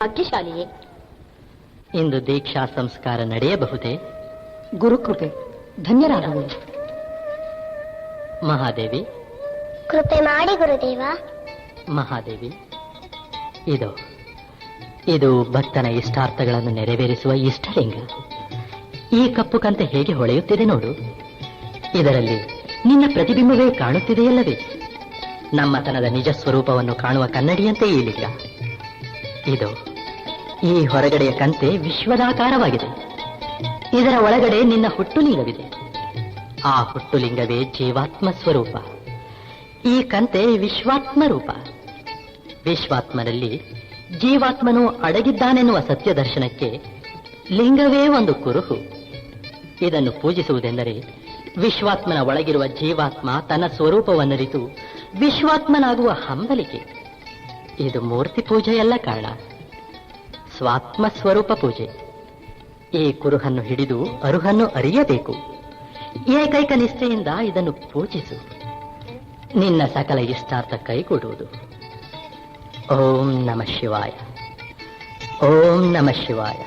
ಭಾಗ್ಯಶಾಲಿಯೇ. ಇಂದು ದೀಕ್ಷಾ ಸಂಸ್ಕಾರ ನಡೆಯಬಹುದೇ? ಗುರುಕೃಪೆ, ಧನ್ಯರಾದವರು. ಮಹಾದೇವಿ, ಕೃಪೆ ಮಾಡಿ ಗುರುದೇವ. ಮಹಾದೇವಿ, ಇದು ಭಕ್ತನ ಇಷ್ಟಾರ್ಥಗಳನ್ನು ನೆರವೇರಿಸುವ ಇಷ್ಟಲಿಂಗ. ಈ ಕಪ್ಪು ಕಂತೆ ಹೇಗೆ ಹೊಳೆಯುತ್ತಿದೆ ನೋಡು. ಇದರಲ್ಲಿ ನಿನ್ನ ಪ್ರತಿಬಿಂಬವೇ ಕಾಣುತ್ತಿದೆಯಲ್ಲವೇ? ನಮ್ಮತನದ ನಿಜ ಸ್ವರೂಪವನ್ನು ಕಾಣುವ ಕನ್ನಡಿಯಂತೆ ಈ ಲಿಂಗ. ಈ ಹೊರಗಡೆಯ ಕಂತೆ ವಿಶ್ವದಾಕಾರವಾಗಿದೆ. ಇದರ ಒಳಗಡೆ ನಿನ್ನ ಹುಟ್ಟುಲಿಂಗವಿದೆ. ಆ ಹುಟ್ಟುಲಿಂಗವೇ ಜೀವಾತ್ಮ ಸ್ವರೂಪ. ಈ ಕಂತೆ ವಿಶ್ವಾತ್ಮ ರೂಪ. ವಿಶ್ವಾತ್ಮನಲ್ಲಿ ಜೀವಾತ್ಮನು ಅಡಗಿದ್ದಾನೆನ್ನುವ ಸತ್ಯ ದರ್ಶನಕ್ಕೆ ಲಿಂಗವೇ ಒಂದು ಕುರುಹು. ಇದನ್ನು ಪೂಜಿಸುವುದೆಂದರೆ ವಿಶ್ವಾತ್ಮನ ಒಳಗಿರುವ ಜೀವಾತ್ಮ ತನ್ನ ಸ್ವರೂಪವನ್ನರಿತು ವಿಶ್ವಾತ್ಮನಾಗುವ ಹಂಬಲಿಕೆ. ಇದು ಮೂರ್ತಿ ಪೂಜೆಯಲ್ಲ ಕಾರಣ, ಸ್ವಾತ್ಮ ಸ್ವರೂಪ ಪೂಜೆ. ಈ ಕುರುಹನ್ನು ಹಿಡಿದು ಅರುಹನ್ನು ಅರಿಯಬೇಕು. ಏಕೈಕ ನಿಷ್ಠೆಯಿಂದ ಇದನ್ನು ಪೂಜಿಸು. ನಿನ್ನ ಸಕಲ ಇಷ್ಟಾರ್ಥ ಕೈಗೂಡುವುದು. ಓಂ ನಮಃ ಶಿವಾಯ, ಓಂ ನಮಃ ಶಿವಾಯ,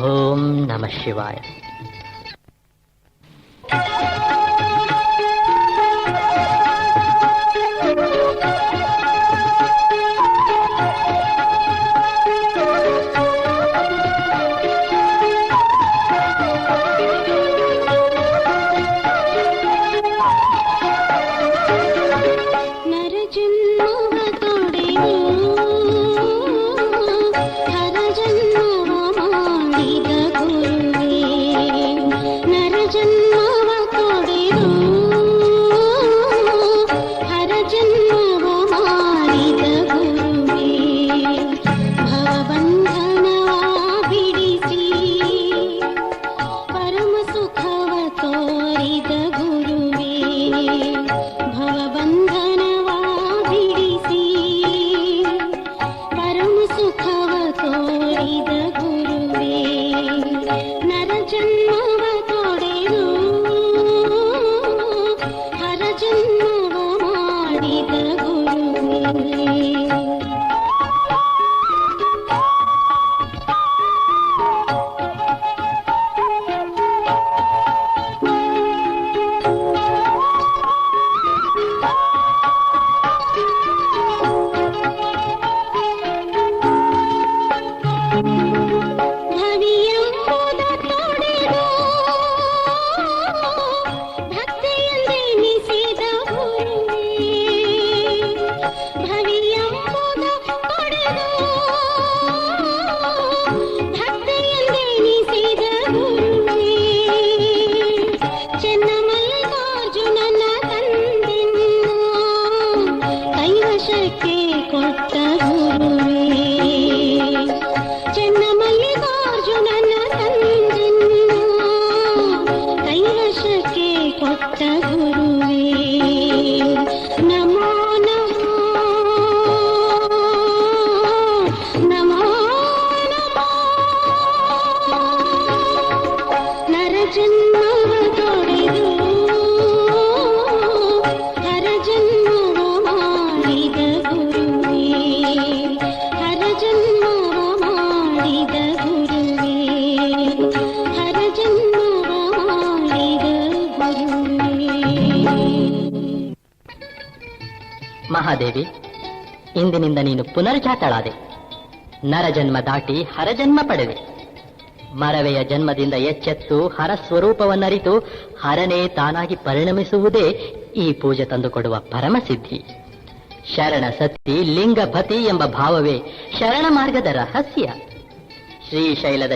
ಓಂ ನಮಃ ಶಿವಾಯ. ಮಹಾದೇವಿ, ಇಂದಿನಿಂದ ನೀನು ಪುನರ್ಜಾತಳಾದೆ. ನರಜನ್ಮ ದಾಟಿ ಹರಜನ್ಮ ಪಡೆದೆ. ಮರವೆಯ ಜನ್ಮದಿಂದ ಎಚ್ಚೆತ್ತು ಹರ ಸ್ವರೂಪವನ್ನರಿತು ಹರನೇ ತಾನಾಗಿ ಪರಿಣಮಿಸುವುದೇ ಈ ಪೂಜೆ ತಂದುಕೊಡುವ ಪರಮಸಿದ್ಧಿ. ಶರಣ ಸತಿ ಲಿಂಗಪತಿ ಎಂಬ ಭಾವವೇ ಶರಣ ಮಾರ್ಗದ ರಹಸ್ಯ. ಶ್ರೀಶೈಲದ